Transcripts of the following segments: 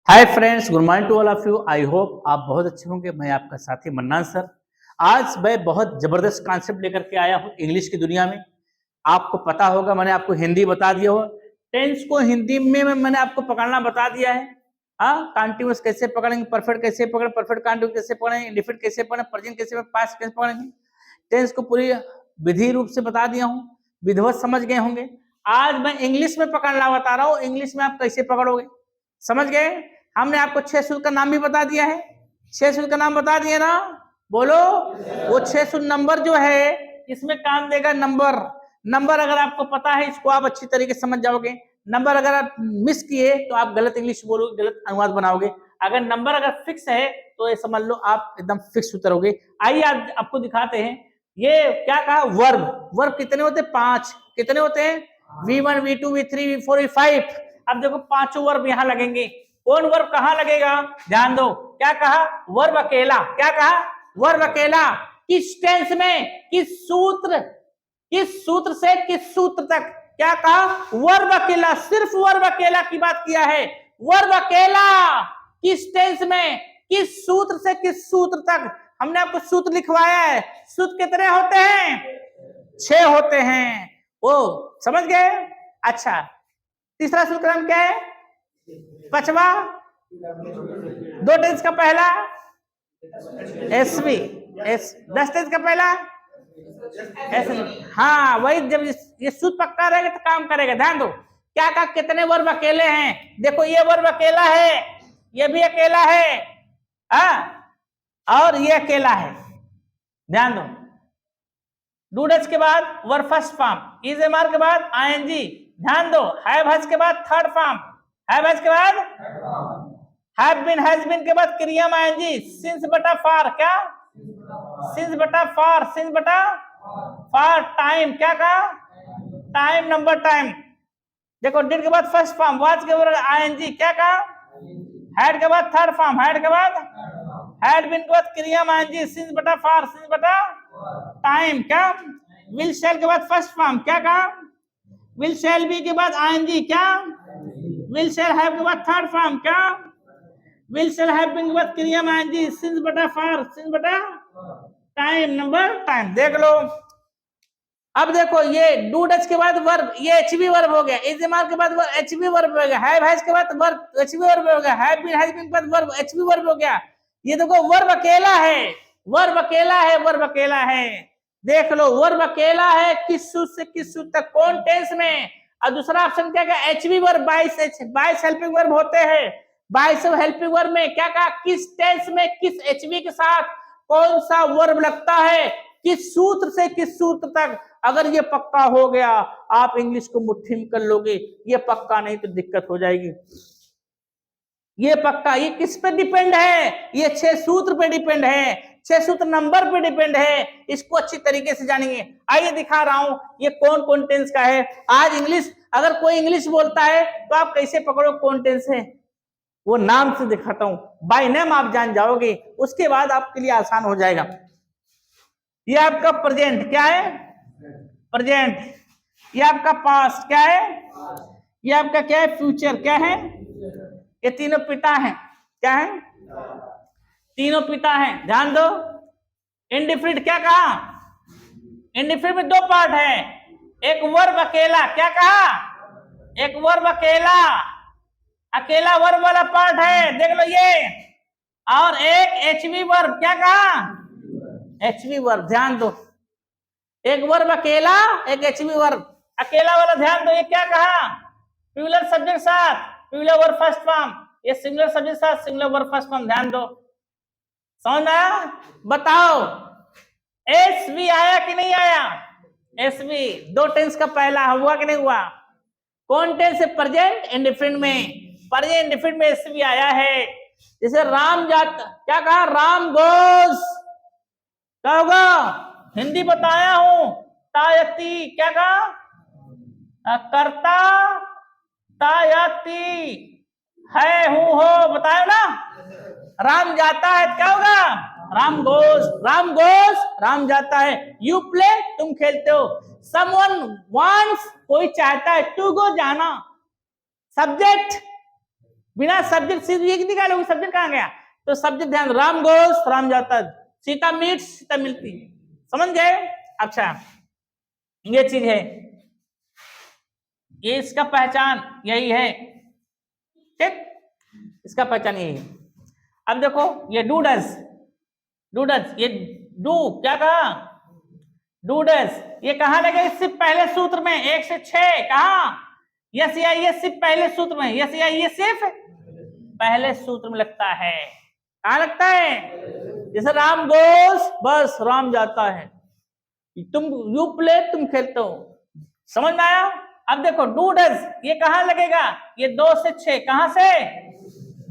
Hi friends, good morning to all of you. I hope आप बहुत अच्छे होंगे। मैं आपका साथी मन्नान सर। आज मैं बहुत जबरदस्त कॉन्सेप्ट लेकर के आया हूँ इंग्लिश की दुनिया में। आपको पता होगा, मैंने आपको हिंदी बता दिया हो। टेंस को हिंदी में मैंने आपको पकड़ना बता दिया है। हाँ, कॉन्टिन्यूअस कैसे पकड़ेंगे, परफेक्ट कैसे पकड़ें, परफेक्ट कॉन्टिन्यूअस कैसे पकड़ेंगे, इंडेफिनिट कैसे पकड़ें, प्रेजेंट कैसे पकड़ें, पास्ट कैसे पकड़ेंगे। टेंस को पूरी विधि रूप से बता दिया हूँ, विधिवत समझ गए होंगे। आज मैं इंग्लिश में पकड़ना बता रहा हूँ। इंग्लिश में आप कैसे पकड़ोगे, समझ गए। हमने आपको 6 सूत्र का नाम भी बता दिया है। 6 सूत्र का नाम बता दिए ना, बोलो। वो 6 सूत्र नंबर जो है इसमें काम देगा। नंबर अगर आपको पता है, इसको आप अच्छी तरीके से समझ जाओगे। नंबर अगर आप मिस किए तो आप गलत इंग्लिश बोलोगे, गलत अनुवाद बनाओगे। अगर नंबर अगर फिक्स है तो ये समझ लो आप एकदम फिक्स उतरोगे। आइए आपको दिखाते हैं। ये क्या कहा, वर्ब कितने होते हैं? 5। कितने होते हैं? V1 V2 V3 V4 V5। अब देखो पांचों वर्ब यहाँ लगेंगे। कौन वर्ब कहाँ लगेगा, ध्यान दो। क्या कहा? वर्ब अकेला। क्या कहा? वर्ब अकेला। किस टेंस में, किस सूत्र से किस सूत्र तक? क्या कहा? वर्ब अकेला। सिर्फ वर्ब अकेला की बात किया है। वर्ब अकेला किस टेंस में, किस सूत्र से किस सूत्र तक? हमने आपको सूत्र लिखवाया है। सूत्र कितने होते हैं? 6 होते हैं। ओ, समझ गए। अच्छा, तीसरा सूत्र नाम क्या है? 5वां। 2 टेंस का पहला एसवी, 10 टेंस का पहला एसवी। हाँ, वही। जब ये सूत्र पक्का रहेगा तो काम करेगा। ध्यान दो, क्या कहा? कितने वर्ब अकेले हैं? देखो, ये वर्ब अकेला है, ये भी अकेला है, और ये अकेला है। ध्यान दो। डू डज के बाद verb first form, is am are के बाद आईएनजी। ध्यान दो, हैव हैज के बाद थर्ड फॉर्म, हैव हैज के बाद हैव बीन, हैज बीन के बाद क्रिया आईएनजी। सिंस बटा फॉर, क्या? सिंस बटा फॉर, सिंस बटा फॉर। टाइम, क्या कहा? Time, number time. देखो, डिड के बाद फर्स्ट फॉर्म, वाज के बाद आईएनजी। क्या कहा? हैड के बाद थर्ड फॉर्म, हैड के बाद हैड बीन के बाद क्रिया आईएनजी। सिंस बटा फॉर, सिंस बटा टाइम। क्या? विल शैल के बाद फर्स्ट फॉर्म, क्या कहा? विल शैल बी के बाद आईएनजी। क्या? विल शैल हैव के बाद थर्ड फॉर्म, क्या? विल शैल हैव बीन के बाद क्रिया आईएनजी। सिंस बटा फॉर, सिंस बटा टाइम, नंबर टाइम। देख लो। अब देखो, ये डू डज के बाद वर्ब, ये एचवी वर्ब हो गया। इज एम आर के बाद वर्ब एचवी वर्ब हो गया। हैव हैज के बाद वर्ब एचवी वर्ब हो गया। हैव बीन, हैज बीन के बाद वर्ब एचवी वर्ब हो गया। ये देखो, वर्ब अकेला है, वर्ब अकेला है, वर्ब अकेला है। देख लो, वर्ब अकेला है। किस सूत्र से किस सूत्र तक, कौन टेंस में? और दूसरा ऑप्शन क्या है? HV verb. 22 हेल्पिंग वर्ब होते हैं। 22 हेल्पिंग वर्ब में क्या कहा? किस टेंस में किस एचवी के साथ कौन सा वर्ब लगता है, किस सूत्र से किस सूत्र तक। अगर ये पक्का हो गया, आप इंग्लिश को मुट्ठी में कर लोगे। ये पक्का नहीं तो दिक्कत हो जाएगी। ये पक्का, ये किस पे डिपेंड है? ये 6 सूत्र पे डिपेंड है। 6 सूत्र नंबर पे डिपेंड है। इसको अच्छी तरीके से जानेंगे। आइए दिखा रहा हूं ये कौन कौन टेंस का है। आज इंग्लिश, अगर कोई इंग्लिश बोलता है तो आप कैसे पकड़ो कौन टेंस है, वो नाम से दिखाता हूं। बाय नेम आप जान जाओगे, उसके बाद आपके लिए आसान हो जाएगा। ये आपका प्रेजेंट, क्या है? प्रेजेंट। ये आपका पास्ट, क्या है? ये आपका क्या है? फ्यूचर, क्या है? ये तीनों पिता हैं, क्या है? तीनों पिता हैं। ध्यान दो। इंडिफिनिट, क्या कहा? इंडिफिनिट में 2 पार्ट है। एक वर्ब अकेला, क्या कहा? एक वर्ब अकेला, अकेला वर्ब वाला पार्ट है, देख लो ये। और एक एचवी वर्ब, क्या कहा? HV verb. ध्यान दो, एक वर्ब अकेला, एक एचवी वर्ब। अकेला वाला ध्यान दो, ये क्या कहा? प्लूरल सब्जेक्ट साथ प्लूरल वर्ब फर्स्ट फॉर्म। ये सिंगुलर सब्जेक्ट साथ सिंगुलर वर्ब फर्स्ट फॉर्म। ध्यान दो, समझ आया? बताओ, एसवी आया कि नहीं आया? एसवी 2 टेंस का पहला हुआ कि नहीं हुआ? कौन टेंस है? प्रेजेंट इंडिफिनिट में। प्रेजेंट इंडिफिनिट में एसवी आया है। जैसे राम जाता, क्या कहा? राम गोज, क्या होगा? हिंदी बताया हूं। तायती, क्या कहा? करता तायती है, हूं, हो, बताया ना। राम जाता है, क्या होगा? राम गोज, राम गोज, राम जाता है। यू प्ले, तुम खेलते हो। समवन वांट्स, कोई चाहता है। टू गो, जाना। सब्जेक्ट बिना सब्जेक्ट से ये निकालोगे सब्जेक्ट कहाँ गया? तो सब्जेक्ट ध्यान, राम गोस राम जाता, सीता मीट्स सीता मिलती, समझ गए? अच्छा ये चीज है, ये इसका पहचान यही है, ठीक, इसका पहचान यही है। अब देखो ये डू डज, डू डज, ये डू क्या कहा? डू डज, ये कहाँ लगेगा? सिर्फ पहले सूत्र में 1 से 6, कहा? यस या ये सिर्फ पहले सूत्र में, यस या ये सिर्फ पहले सूत्र में लगता है। कहाँ लगता है? जैसे राम गोस, बस राम जाता है, तुम यू प्ले, तुम खेलते हो, समझ में आया? अब देखो डू डज, ये कहाँ लगेगा? ये 2 से 6, कहां से?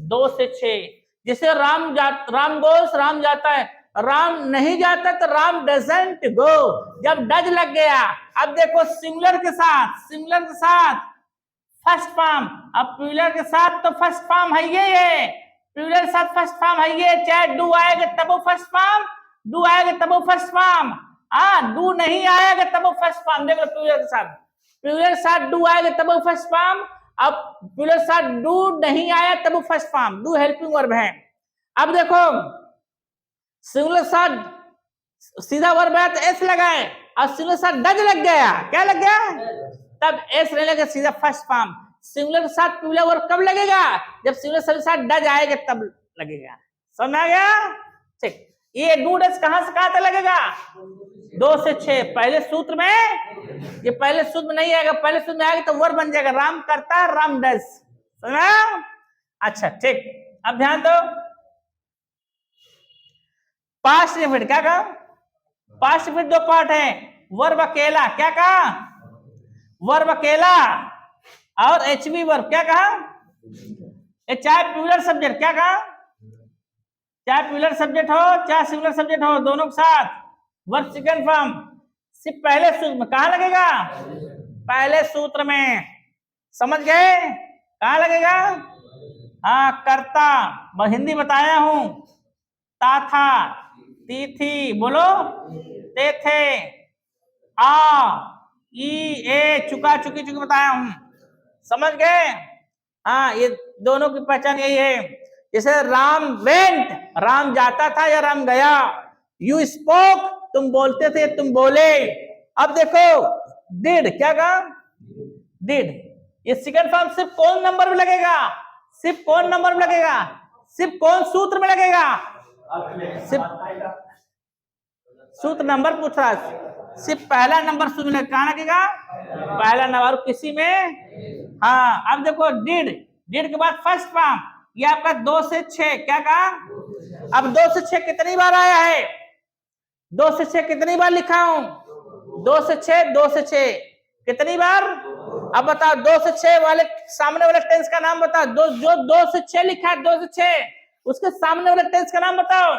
2 से 6। जैसे राम गोस राम जाता है, राम नहीं जाता तो राम डजंट गो, जब डज लग गया। अब देखो सिंगुलर के साथ फर्स्ट फॉर्म, अब प्लूरल के साथ तो फर्स्ट फॉर्म है ये है, प्लूरल के साथ फर्स्ट फॉर्म है ये, चाहे डू आएगा तब वो फर्स्ट फॉर्म, डू आएगा तब वो फर्स्ट फॉर्म, डू नहीं आएगा तब वो फर्स्ट फॉर्म। देख लो प्लूरल के साथ डू आएगा तब वो फर्स्ट फॉर्म, अब प्लूरल के साथ डू नहीं आया तब वो first form, do helping verb है। अब देखो सिंगुलर साथ सीधा वर्ब है तो एस लगाए, और सिंगुलर साथ डज लग गया, क्या लग गया? तब एस रहने लगा सीधा फर्स्ट फॉर्म। सिंगुलर के साथ प्लूरल वर्ब कब लगेगा? जब सिंगुलर के साथ डज आएगा तब लगेगा, समझ में आ गया? ठीक, ये डू डज कहां से कहां तक लगेगा? 2 से 6, पहले सूत्र में, ये पहले सूत्र में नहीं आएगा, पहले सूत्र में आएगा तो वर्ब बन जाएगा, राम करता राम डज, समझा? अच्छा ठीक, अब ध्यान दो, पास्ट इंडेफिनिट क्या कहा? पास्ट इंडेफिनिट 2 पार्ट है, वर्ब अकेला, क्या कहा? वर्ब अकेला, और एचवी वर्ब, क्या कहा? ये चाहे प्लूरल सब्जेक्ट, क्या कहा? चाहे प्लूरल सब्जेक्ट हो चाहे सिंगुलर सब्जेक्ट हो, दोनों के साथ वर्ब सेकंड फॉर्म, सिर्फ पहले सूत्र में, कहां लगेगा? पहले सूत्र में, समझ गए? कहां लगेगा? हाँ करता, मैं हिंदी बताया हूं, ता था, ती थी, बोलो, ते थे, आ ई ए चुका चुकी चुकी बताया हूं, समझ गए? हाँ ये दोनों की पहचान यही है। जैसे राम वेंट, राम जाता था या राम गया, यू स्पोक, तुम बोलते थे तुम बोले। अब देखो डिड, क्या कहा? डिड, ये सेकंड फॉर्म सिर्फ कौन नंबर में लगेगा? सिर्फ कौन नंबर में लगेगा? सिर्फ कौन सूत्र में लगेगा? सिर्फ सूत्र नंबर पूछ रहा है, सिर्फ पहला नंबर सूत्र में कहां लगेगा? पहला नंबर, किसी में? हाँ अब देखो डिड, डिड के बाद फर्स्ट फॉर्म, ये आपका 2 से 6, क्या कहा? अब 2 से 6 कितनी बार आया है? 2 से 6 कितनी बार लिखा हूं? 2 से 6, 2 से 6 कितनी बार? अब बताओ 2 से 6 वाले सामने वाले टेंस का नाम बताओ, जो 2 से 6 लिखा है, 2 से 6 उसके सामने वाले टेंस का नाम बताओ।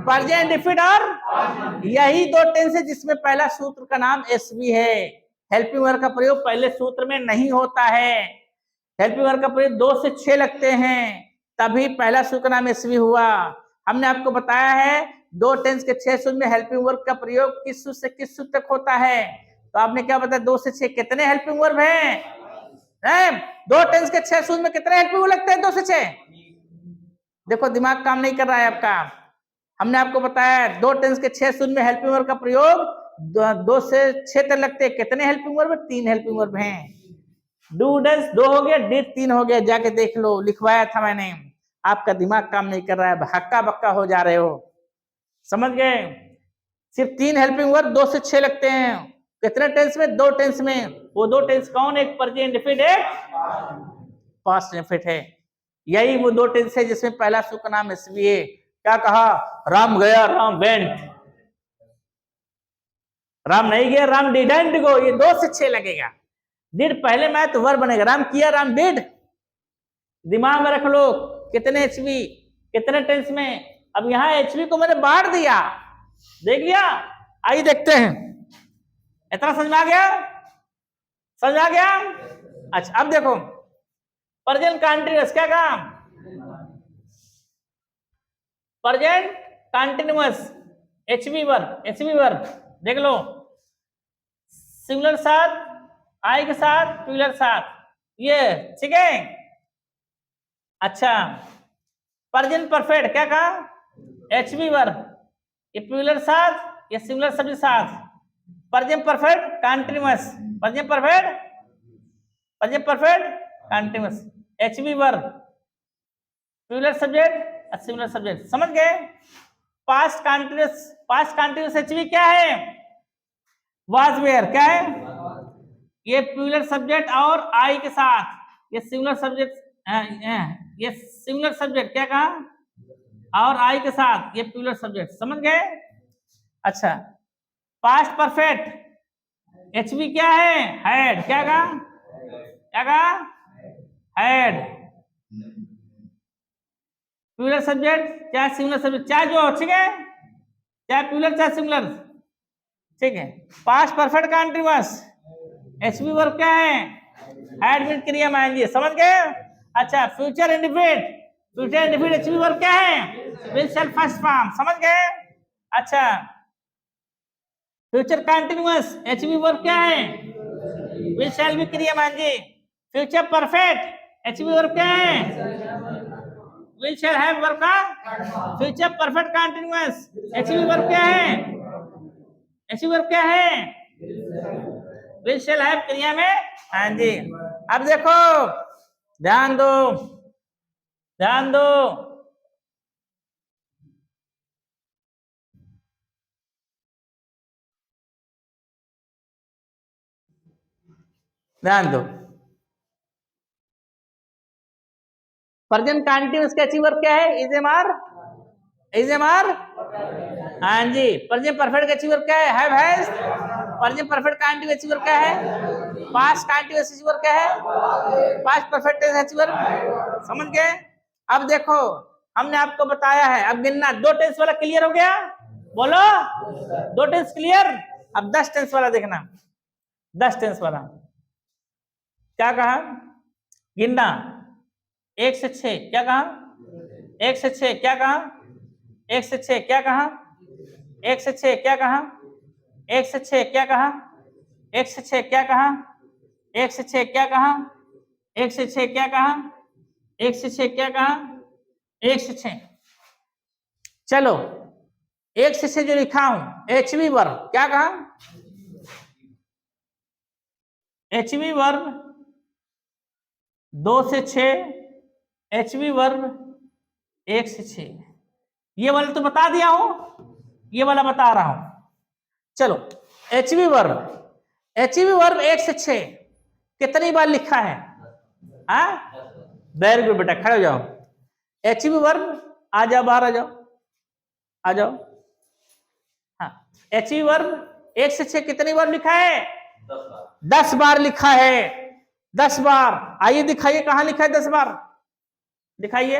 प्रेजेंट इंडेफिनिट, और यही 2 टेंस है जिसमें पहला सूत्र का नाम एसवी है। हेल्पिंग वर्ब का प्रयोग पहले सूत्र में नहीं होता है, हेल्पिंग वर्ब का प्रयोग 2 से 6 लगते हैं, तभी पहला सूत्र का नाम एसवी हुआ। हमने आपको बताया है 2 टेंस के 6 सूत्र में हेल्पिंग वर्ब का प्रयोग किस सूत्र से किस सूत्र तक होता है, तो आपने क्या बताया? 2 से 6 कितने हेल्पिंग वर्ब हैं? 2 टेंस के 6 सूत्र में कितने हेल्पिंग वर्ब लगते हैं? 2 से 6। देखो दिमाग काम नहीं कर रहा है आपका, हमने आपको बताया 2 टेंस के 6 सूत्र में हेल्पिंग वर्ब का प्रयोग 2 से 6 तक लगते हैं। कितने हेल्पिंग वर्ब? 3 हेल्पिंग वर्ब हैं। डू डज 2 हो गया, डिड 3 हो गया, जाके देख लो, लिखवाया था मैंने। आपका दिमाग काम नहीं कर रहा है, हक्का बक्का हो जा रहे हो, समझ गए? सिर्फ 3 हेल्पिंग वर्ब 2 से 6 लगते हैं। कितने टेंस में? 2 टेंस में। वो 2 टेंस कौन? एक प्रेजेंट इंडेफिनिट, एक पास्ट इंडेफिनिट है। यही वो 2 टेंस है जिसमें पहला सूत्र का नाम एसवी है। क्या कहा? राम गया, राम वेंट, राम नहीं गया, राम डिडंट गो, ये 2 से 6 लगेगा। डिड पहले में तो वर्ब बनेगा, राम किया, राम डिड। दिमाग में रख लो कितने एचवी, कितने टेंस में। अब यहां एचवी को मैंने बांट दिया, देख लिया, आइए देखते हैं। इतना समझ में आ गया? समझ आ गया? अच्छा अब देखो प्रेजेंट कंटीन्यूअस, क्या कहा? Present continuous HV verb, HV verb देख लो, सिंगुलर साथ, आई के साथ, प्लूरल साथ, ये ठीक है। अच्छा, प्रेजेंट परफेक्ट क्या कहा? एचवी वर्ब, ये प्लूरल साथ या सिंगुलर सब्जेक्ट साथ? Present perfect continuous, present perfect continuous, HV verb, plural subject और सिंगुलर सब्जेक्ट, समझ गए? पास्ट कंटीन्यूअस एचवी क्या है? वाज वेयर क्या है? ये प्लूरल सब्जेक्ट और आई के साथ, ये सिंगुलर सब्जेक्ट, ये सिंगुलर सब्जेक्ट क्या कहा? और आई के साथ, ये प्लूरल सब्जेक्ट, समझ गए? अच्छा, पास्ट परफेक्ट एचवी क्या है? हैड, क्या कहा? क्या कहा? हैड। प्लूरल सब्जेक्ट चाहे सिंगुलर सब्जेक्ट, चाहे जो, ठीक है, चाहे प्लूरल चाहे सिंगुलर, ठीक है। Past perfect continuous HV verb क्या है? हैड विद क्रिया माइनजी, समझ गए? अच्छा, फ्यूचर इंडेफिनिट एचवी वर्ब क्या है? विल शैल फर्स्ट फॉर्म, समझ गए? अच्छा, फ्यूचर कंटीन्यूअस एचवी वर्ब क्या है? विल शैल भी क्रिया माइनजी। फ्यूचर परफेक्ट एचवी वर्ब क्या है? विल शैल हैव वर्ब का future perfect continuous HV verb क्या है? एचवी वर्ब क्या है? विल शैल हैव क्रिया में, हाँ जी। अब देखो, ध्यान दो, ध्यान दो, ध्यान दो। प्रेजेंट कंटीन्यूअस का एचवी वर्ब क्या है? इज एम आर, हाँ जी। प्रेजेंट परफेक्ट का एचवी वर्ब क्या है? Have has. Present perfect continuous HV verb क्या है? पास्ट कंटीन्यूअस एचवी वर्ब क्या है? पास्ट परफेक्ट एचवी वर्ब, समझ गए? अब देखो, हमने आपको बताया है, अब गिनना। 2 टेंस वाला क्लियर हो गया? बोलो, 2 टेंस क्लियर। अब 10 टेंस वाला देखना। 10 टेंस वाला क्या कहा? गिनना, 1 से 6 क्या कहा? 1 से 6 क्या कहा? 1 से 6 क्या कहा? 1 से 6 क्या कहा? 1 से 6 क्या कहा? 1 से 6 क्या कहा? 1 से 6 क्या कहा? 1 से 6 क्या कहा? 1 से 6 क्या कहा? 1 से 6। चलो, 1 से 6 जो लिखा हूं, एचवी वर्ब क्या कहा? एचवी वर्ब 2 से 6, एचवी वर्ब 1 से 6। ये वाला तो बता दिया हूं, ये वाला बता रहा हूं। चलो, एचवी वर्ब 1 से 6 कितनी बार लिखा है? वेरी गुड बेटा, खड़े हो जाओ। एचवी वर्ब, आ जाओ, बाहर आ जाओ, आ जाओ। हाँ, एचवी वर्ब 1 से 6 कितनी बार लिखा है? 10 बार लिखा है। 10 बार। आइए दिखाइए कहां लिखा है 10 बार, दिखाइए।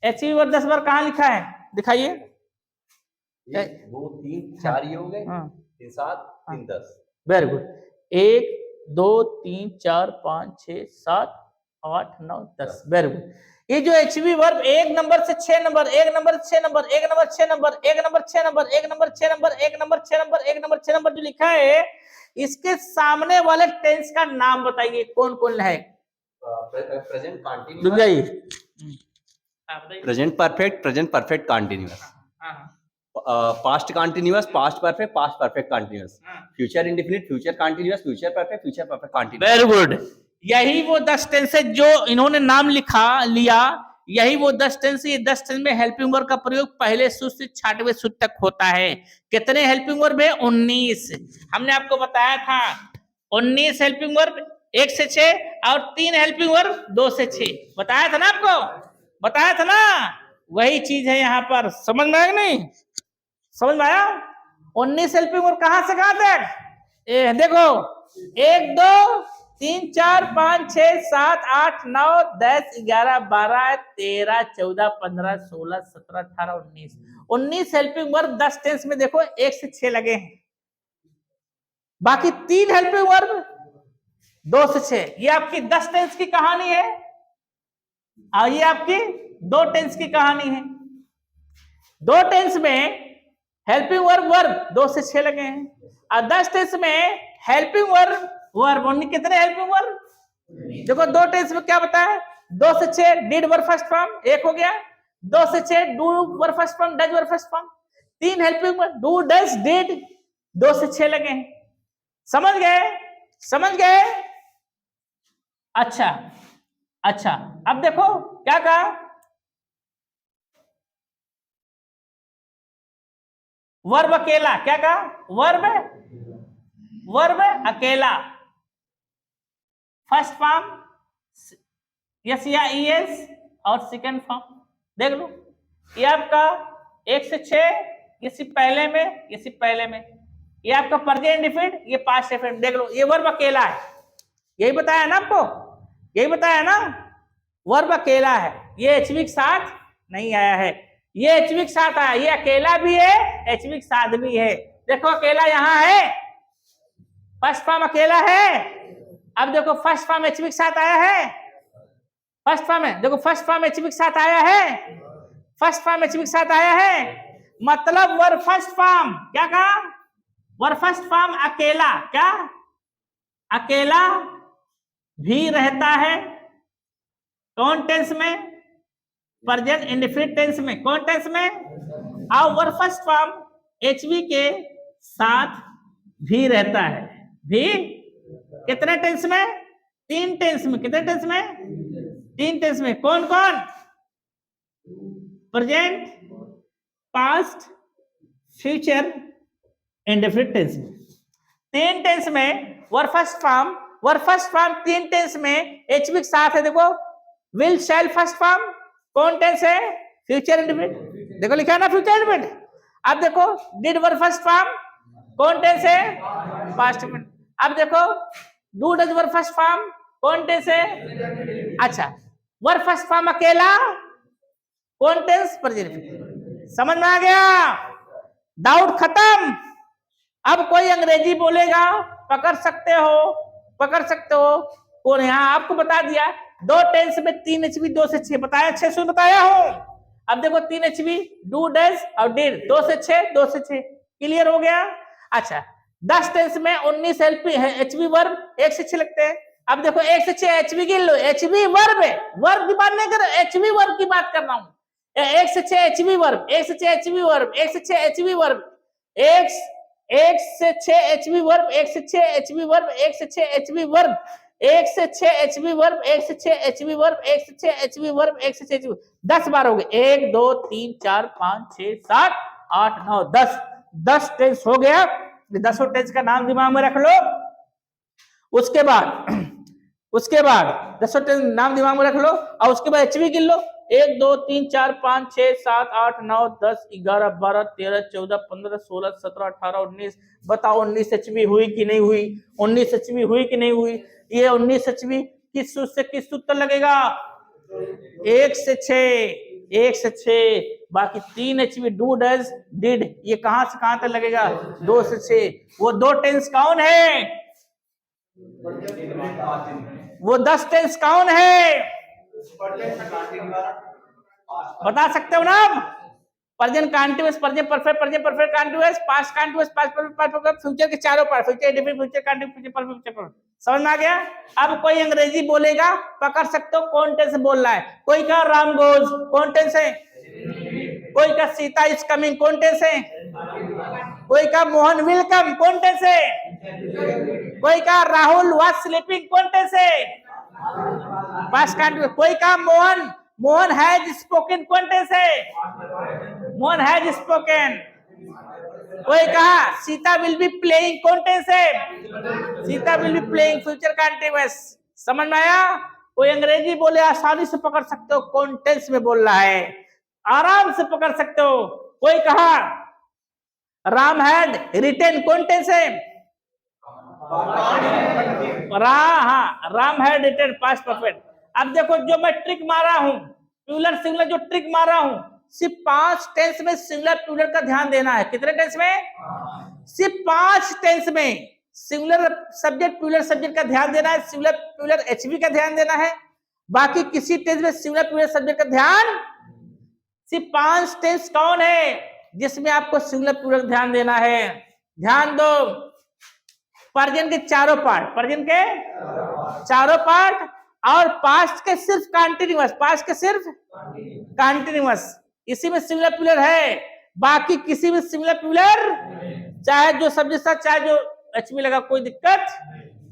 एचवी वर्ब 10 बार कहां लिखा है? दिखाइए। 1 2 3 4 ये हो गए, 3 7 3 10। Very good. 1 2 3 4 5 6 7 8 9 10। Very good. ये जो एचवी वर्ब 1 नंबर से 6 number, 1 number 6 number, 1 number 6 number, 1 number 6 number, 1 number 6 number, 1 number 6 number, 1 number 6 number जो लिखा है, इसके सामने वाले टेंस का नाम बताइए, कौन कौन है? प्रेजेंट रुक कंटीन्यूअस, जाइए। Present perfect continuous, past continuous, past perfect continuous, future indefinite, future continuous, future perfect continuous. Very good. यही वो 10 टेंस है जो इन्होंने नाम लिया। यही वो 10 टेंस, ये 10 टेंस में हेल्पिंग वर्ब का प्रयोग पहले सूत्र से 6वें सूत्र तक होता है। कितने हेल्पिंग वर्ब है? 19। हमने आपको बताया था 19 हेल्पिंग वर्ब 1 से 6 और 3 हेल्पिंग वर्ब 2 से 6, बताया था ना आपको, बताया था ना। वही चीज है यहाँ पर, समझ में आया नहीं? समझ में आया? 19 हेल्पिंग वर्ब कहां से कहां तक? देखो, 1 2 3 4 5 6 7 8 9 10 11 12 13 14 15 16 17 18 19। 19 हेल्पिंग वर्ब 10 टेंस में देखो 1 से 6 लगे हैं। बाकी 3 हेल्पिंग वर्ब 2 से 6। ये आपकी 10 टेंस की कहानी है और ये आपकी 2 टेंस की कहानी है। 2 टेंस में हेल्पिंग वर्ब 2 से 6 लगे हैं और 10 टेंस में हेल्पिंग वर्ब कितने हेल्पिंग वर्ब? देखो 2 टेंस में क्या बताया? 2 से 6 डिड वर्ब फर्स्ट फॉर्म, एक हो गया। 2 से 6 do verb first form, does verb first form. 3 helping verb, do, does, did. 2 से 6 लगे हैं। समझ गए? समझ गए? अच्छा अच्छा, अब देखो क्या कहा, वर्ब अकेला, क्या कहा, वर्ब अकेला, फर्स्ट फॉर्म यस या ईएस और सेकंड फॉर्म। देख लो ये आपका 1 से 6, ये सिर्फ पहले में, ये सिर्फ पहले में, ये आपका प्रेजेंट इंडेफिनिट, ये पास्ट इंडेफिनिट। देख लो ये वर्ब अकेला है, यही बताया ना आपको, यही बताया ना, वर्ब अकेला है, ये एचवी के साथ नहीं आया है, ये एचवी के साथ आया, ये अकेला भी है, एचवी के साथ भी है। देखो अकेला यहां है, फर्स्ट फॉर्म अकेला है। अब देखो फर्स्ट फॉर्म एचवी के साथ आया है, फर्स्ट फॉर्म है, देखो फर्स्ट फॉर्म एचवी के साथ आया है, फर्स्ट फॉर्म एचवी के साथ आया है, मतलब वर्ब फर्स्ट फॉर्म, क्या कहा, वर्ब फर्स्ट फॉर्म अकेला, क्या अकेला भी रहता है कौन टेंस में, प्रेजेंट इंडेफिनिट टेंस में, कौन टेंस में, और वर्ब फर्स्ट फॉर्म एचवी के साथ भी रहता है, भी कितने टेंस में, 3 टेंस में, कितने टेंस में, 3 टेंस में, कौन कौन, present, past, future, indefinite tense में। 3 टेंस में verb first form, verb first form 3 tense में एचवी के साथ है। देखो विल, शैल फर्स्ट फॉर्म कौन टेंस है, फ्यूचर इंडेफिनिट, देखो लिखा है ना फ्यूचर इंडेफिनिट। अब देखो डिड वर्ब फर्स्ट फॉर्म कौन टेंस है, पास्ट इंडेफिनिट। अब देखो do does verb first form कौन टेंस है, अच्छा वर्ब फर्स्ट फॉर्म अकेला कौन टेंस, प्रेजेंट इंडेफिनिट। समझ में आ गया, डाउट खत्म। अब कोई अंग्रेजी बोलेगा पकड़ सकते हो, पकड़ सकते हो, कौन यहाँ आपको बता दिया 2 टेंस में 3 एचवी, 2 से 6 बताया, 6 से बताया हूं। अब देखो 3 एचवी, डू, डज और डिड, 2 से 6, 2 से 6, क्लियर हो गया। अच्छा 10 टेंस में 19 एचवी वर्ब, 1 से 6 लगते हैं। अब देखो 1 से 6 एचवी गिन लो, एचवी वर्ब है, वर्ब की बात नहीं कर रहा, एचवी वर्ब की बात कर रहा हूं। 1 से 6 एचवी वर्ब, 1 से 6 एचवी वर्ब, 1 से 6 एचवी वर्ब, 1 से 6 एचवी वर्ब, 1 से 6 एचवी वर्ब, 1 से 6 एचवी वर्ब, 1 से 6 एचवी वर्ब, 1 से 6 एचवी वर्ब, 1 से 6 एचवी वर्ब, 1 से 6 10 बार हो गए, 1 2 3 4 5 6 7 8 9 10 टेंस हो गया। 10 टेंस का नाम दिमाग में रख लो। उसके बाद 10 टेंस नाम दिमाग में रख लो और उसके बाद एचवी गिन लो, 1 2 3 4 5 6 7 8 9 10 11 12 13 14 15 16 17 18 19। बताओ 19 एचवी हुई कि नहीं हुई, 19 एचवी हुई कि नहीं हुई। ये 19 एचवी किस सूत्र से किस सूत्र लगेगा, 1 से 6, 1 से 6। बाकी 3 एचवी डू, डज, डिड, ये कहां से कहां तक लगेगा, 2 से 6। वो 2 टेंस कौन है, वो 10 टेंस कौन है, बता सकते हो ना आप, present continuous, present perfect, present perfect continuous, past continuous, past perfect, future के चारों part, future indefinite, future continuous, future perfect, future perfect. समझ में आ गया। अब कोई अंग्रेजी बोलेगा पकड़ सकते हो कौन टेंस बोल रहा है। कोई का राम गोज कौन टेंस है, कोई का सीता इज कमिंग कौन टेंस है, कोई का मोहन विल कम कौन टेंस है, कोई का राहुल वाज स्लीपिंग कौन टेंस है, पास्ट कंटीन्यूअस। कोई का मोहन हैज स्पोकन कौन टेंस है, मोहन हैज स्पोकन। कोई कहा सीता विल बी प्लेइंग कौन टेंस है, Sita will be playing, future continuous. समझ में आया। कोई अंग्रेजी बोले आसानी से पकड़ सकते हो कौन टेंस में बोल रहा है, आराम से पकड़ सकते हो। कोई कहा राम हैड रिटेन कौन टेंस है, Ram had written, past perfect. अब देखो जो मैं ट्रिक मारा हूं, प्लूरल सिंगुलर जो ट्रिक मारा हूं, सिर्फ 5 टेंस में सिंगुलर प्लूरल का ध्यान देना है। कितने टेंस में, सिर्फ 5 टेंस में सिंगुलर सब्जेक्ट प्लूरल सब्जेक्ट का ध्यान देना है, सिंगुलर प्लूरल एचवी का ध्यान देना है। बाकी किसी टेंस में सिंगुलर प्लूरल सब्जेक्ट का ध्यान, सिर्फ 5 टेंस कौन है जिसमें आपको सिंगुलर प्लूरल ध्यान देना है। ध्यान दो, प्रेजेंट के चारों पार्ट, प्रेजेंट के चारों पार्ट और पास्ट के सिर्फ कंटिन्यूअस, पास्ट के सिर्फ कंटिन्यूअस, इसी में सिमिलर प्लूरल है, बाकी किसी भी सिमिलर प्लूरल चाहे जो सब्जेक्ट था चाहे जो एचबी लगा कोई दिक्कत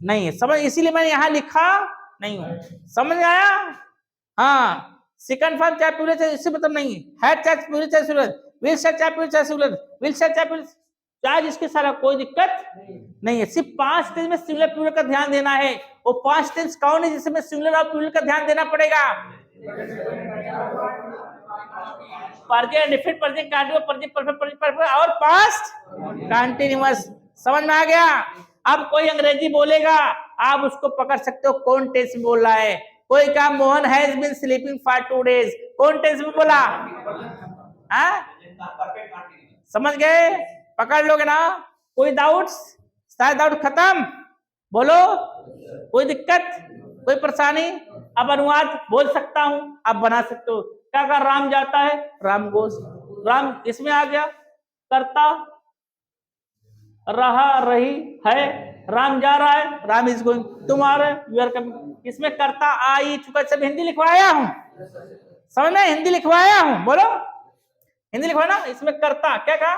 नहीं है। समझ, इसीलिए मैंने यहां लिखा नहीं हूं। समझ में आया? हाँ, सेकंड फॉर्म चाहे प्लूरल चाहे इससे मतलब नहीं है चाहे प्लूरल चाहे सिंगुलर, विल चाहे प्लूरल चाहे सिंगुलर, विल चाहे प्लूरल चाहे जिसके सारा कोई दिक्कत नहीं है। सिर्फ पास्ट टेंस में सिंगुलर प्लूरल का ध्यान देना है। वो पास्ट टेंस कौन है जिसमें सिंगुलर और प्लूरल का ध्यान देना पड़ेगा? Present, indefinite, present continuous, present perfect, present perfect और पास्ट कंटीन्यूअस। समझ में आ गया? अब कोई अंग्रेजी बोलेगा, आप उसको पकड़ सकते हो कौन टेंस में बोल रहा है। कोई कहा Mohan has been sleeping for 2 days, कौन टेंस में बोला? समझ गए? पकड़ लोगे ना? कोई डाउट्स? सारे डाउट खत्म? बोलो, कोई दिक्कत, कोई परेशानी? अब अनुवाद बोल सकता हूं, आप बना सकते हो। क्या कर, राम जाता है, राम गोस, राम इसमें आ गया, करता, रहा, रही, है, राम जा रहा है, राम इज गोइंग, तुम आ रहे, यू आर कमिंग। इसमें करता आई चुका, सब हिंदी लिखवाया हूं, समझ में? हिंदी लिखवाया हूं, बोलो हिंदी लिखवाना। इसमें करता क्या कहा?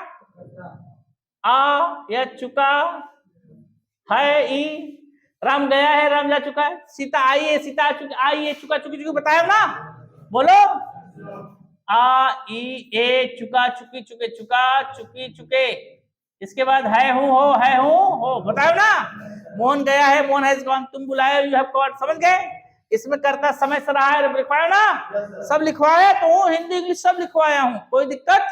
आ या चुका है, ई, राम गया है, राम जा चुका है, सीता आई है, सीता आ चुकी, आई है, चुका चुकी चुकी बताया ना, बोलो आ ई ए चुका चुकी चुके चुका चुकी चुके। इसके बाद है हूं हो बताओ ना। मोहन गया है, मोहन हैज गॉन, तुम बुलाए, यू हैव गॉट। समझ गए? इसमें करता समय से रहा है, लिखवाया ना, सब लिखवाया तो हिंदी इंग्लिश सब लिखवाया हूं, कोई दिक्कत?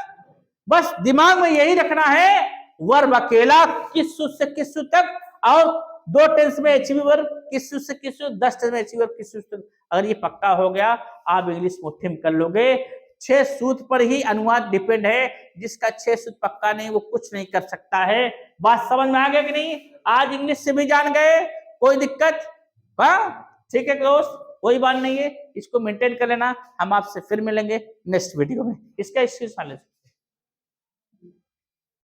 बस दिमाग में यही रखना है, वर्ब अकेला किस सूत्र से किस सूत्र तक, और 2 टेंस में एचवी वर्ब किस सूत्र से किस सूत्र, 10 टेंस में एचवी वर्ब किस सूत्र तक। अगर ये पक्का हो गया, आप इंग्लिश मुट्ठी में कर लोगे। 6 सूत्र पर ही अनुवाद डिपेंड है, जिसका 6 सूत्र पक्का नहीं वो कुछ नहीं कर सकता है। बात समझ में आ गया कि नहीं? आज इंग्लिश से भी जान गए, कोई दिक्कत? हाँ ठीक है दोस्त, कोई बात नहीं है, इसको मेंटेन कर लेना। हम आपसे फिर मिलेंगे नेक्स्ट वीडियो में। इसका स्क्रीनशॉट ले।